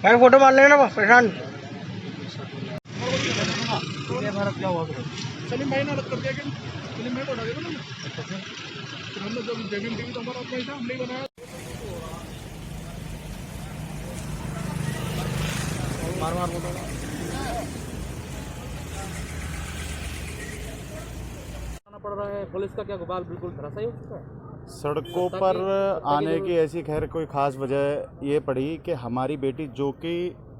भाई फोटो मार लेना प्रशांत। भारत क्या हुआ सलीम भाई ने अलग कर दिया कि सलीम भाई को हटा देगा ना। फिर हमने जब जमीन दी तो हमारा अपना ही था, हमने ही बनाया। मार मार बोलो पड़ रहा है। पुलिस का क्या गुबाल बिल्कुल धराशायी हो चुका है। सड़कों पर आने की ऐसी खैर कोई ख़ास वजह ये पड़ी कि हमारी बेटी जो कि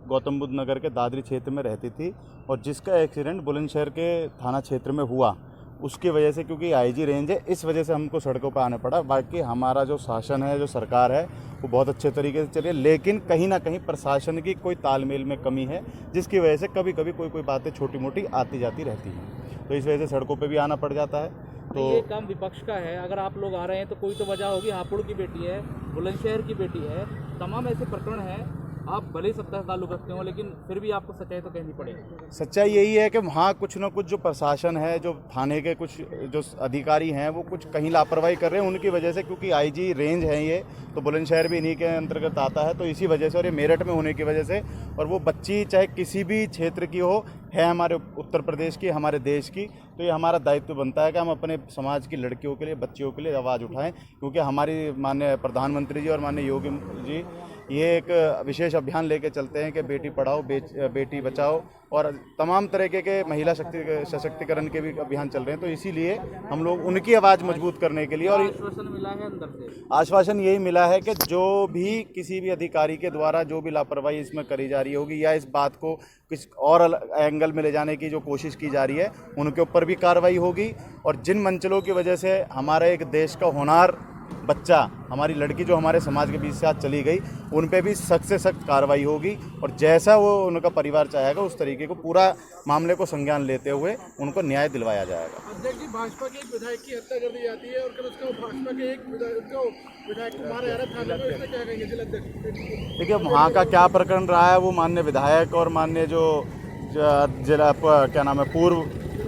गौतम बुद्ध नगर के दादरी क्षेत्र में रहती थी और जिसका एक्सीडेंट बुलंदशहर के थाना क्षेत्र में हुआ, उसकी वजह से, क्योंकि आईजी रेंज है, इस वजह से हमको सड़कों पर आना पड़ा। बाकी हमारा जो शासन है, जो सरकार है, वो बहुत अच्छे तरीके से चल रही है, लेकिन कहीं ना कहीं प्रशासन की कोई तालमेल में कमी है, जिसकी वजह से कभी कभी कोई बातें छोटी मोटी आती जाती रहती हैं। तो इस वजह से सड़कों पर भी आना पड़ जाता है। तो ये काम विपक्ष का है। अगर आप लोग आ रहे हैं तो कोई तो वजह होगी। हापुड़ की बेटी है, बुलंदशहर की बेटी है, तमाम ऐसे प्रकरण हैं। आप भले ही सत्ता से ताल्लुक रखते हो, लेकिन फिर भी आपको सच्चाई तो कहनी पड़ेगी। सच्चाई यही है कि वहाँ कुछ ना कुछ जो प्रशासन है, जो थाने के कुछ जो अधिकारी हैं, वो कुछ कहीं लापरवाही कर रहे हैं उनकी वजह से, क्योंकि आईजी रेंज है ये, तो बुलंदशहर भी इन्हीं के अंतर्गत आता है। तो इसी वजह से, और ये मेरठ में होने की वजह से, और वो बच्ची चाहे किसी भी क्षेत्र की हो, है हमारे उत्तर प्रदेश की, हमारे देश की, तो ये हमारा दायित्व बनता है कि हम अपने समाज की लड़कियों के लिए, बच्चियों के लिए आवाज़ उठाएं। क्योंकि हमारी माननीय प्रधानमंत्री जी और माननीय योगी जी ये एक विशेष अभियान लेके चलते हैं कि बेटी पढ़ाओ, बेटी बचाओ, और तमाम तरीके के महिला सशक्तिकरण के भी अभियान चल रहे हैं। तो इसीलिए हम लोग उनकी आवाज़ मजबूत करने के लिए, और आश्वासन मिला है अंदर से, आश्वासन यही मिला है कि जो भी किसी भी अधिकारी के द्वारा जो भी लापरवाही इसमें करी जा रही होगी, या इस बात को किस और एंगल में ले जाने की जो कोशिश की जा रही है, उनके ऊपर भी कार्रवाई होगी। और जिन मंचलों की वजह से हमारे एक देश का होनहार बच्चा, हमारी लड़की जो हमारे समाज के बीच से आज चली गई, उन पे भी सख्त से सख्त कार्रवाई होगी। और जैसा वो उनका परिवार चाहेगा, उस तरीके को पूरा मामले को संज्ञान लेते हुए उनको न्याय दिलवाया जाएगा। अध्यक्ष जी, भाजपा के एक विधायक की हत्या कर दी जाती है और फिर उसको भाजपा के एक विधायक को मारा जा रहा था, तो इसमें क्या कहेंगे जिला अध्यक्ष? देखिए, वहाँ का क्या प्रकरण रहा है, वो माननीय विधायक और माननीय जो जिला क्या नाम है, पूर्व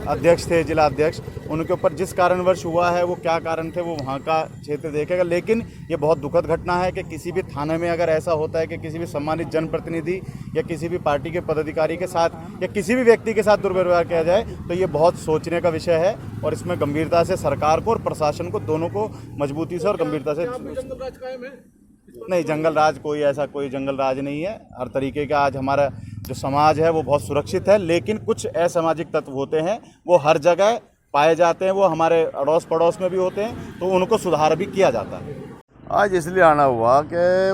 अध्यक्ष थे, जिला अध्यक्ष, उनके ऊपर जिस कारणवश हुआ है, वो क्या कारण थे, वो वहाँ का क्षेत्र देखेगा। लेकिन ये बहुत दुखद घटना है कि किसी भी थाने में अगर ऐसा होता है कि किसी भी सम्मानित जनप्रतिनिधि या किसी भी पार्टी के पदाधिकारी के साथ या किसी भी व्यक्ति के साथ दुर्व्यवहार किया जाए, तो ये बहुत सोचने का विषय है। और इसमें गंभीरता से सरकार को और प्रशासन को, दोनों को मजबूती से और गंभीरता से, जंगल राज कायम है? नहीं, जंगल राज कोई ऐसा कोई जंगल राज नहीं है। हर तरीके का आज हमारा जो समाज है वो बहुत सुरक्षित है, लेकिन कुछ असामाजिक तत्व होते हैं, वो हर जगह पाए जाते हैं, वो हमारे अड़ोस पड़ोस में भी होते हैं, तो उनको सुधार भी किया जाता है। आज इसलिए आना हुआ कि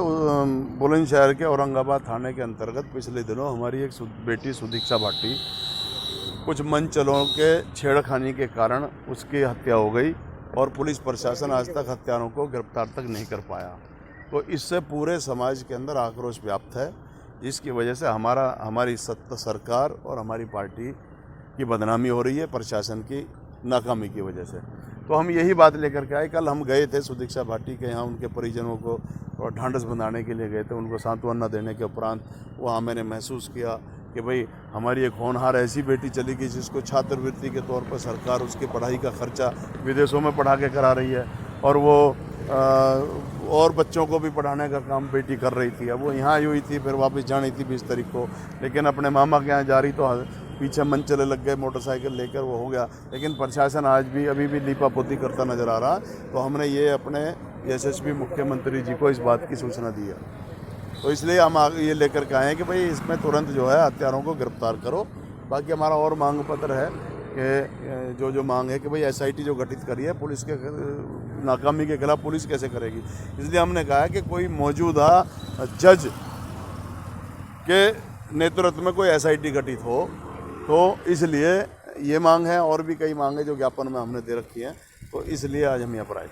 बुलंदशहर के औरंगाबाद थाने के अंतर्गत पिछले दिनों हमारी एक बेटी सुदीक्षा भाटी, कुछ मंचलों के छेड़खानी के कारण उसकी हत्या हो गई और पुलिस प्रशासन आज तक हत्यारों को गिरफ्तार तक नहीं कर पाया। तो इससे पूरे समाज के अंदर आक्रोश व्याप्त है, जिसकी वजह से हमारी सरकार और हमारी पार्टी की बदनामी हो रही है प्रशासन की नाकामी की वजह से। तो हम यही बात लेकर के आए। कल हम गए थे सुदीक्षा भाटी के यहाँ, उनके परिजनों को और ढांढस बंधाने के लिए गए थे। उनको सांत्वना देने के उपरांत वहाँ मैंने महसूस किया कि भाई हमारी एक होनहार ऐसी बेटी चली गई जिसको छात्रवृत्ति के तौर पर सरकार उसकी पढ़ाई का खर्चा विदेशों में पढ़ा के करा रही है, और वो और बच्चों को भी पढ़ाने का काम बेटी कर रही थी। अब वो यहाँ आई हुई थी, फिर वापस जानी थी 20 तारीख को, लेकिन अपने मामा के यहाँ जा रही तो पीछे मंचले लग गए, मोटरसाइकिल लेकर वो हो गया। लेकिन प्रशासन आज भी अभी भी लीपापोती करता नज़र आ रहा। तो हमने ये अपने यशस्वी मुख्यमंत्री जी को इस बात की सूचना दी है। तो इसलिए हम ये लेकर के आए हैं कि भाई इसमें तुरंत जो है हत्यारों को गिरफ्तार करो। बाकी हमारा और मांग पत्र है कि जो मांग है कि भाई SIT जो गठित करी है, पुलिस के नाकामी के खिलाफ पुलिस कैसे करेगी। इसलिए हमने कहा है कि कोई मौजूदा जज के नेतृत्व में कोई SIT गठित हो। तो इसलिए ये मांग है, और भी कई मांग है जो ज्ञापन में हमने दे रखी है। तो इसलिए आज हम यहाँ पर आए।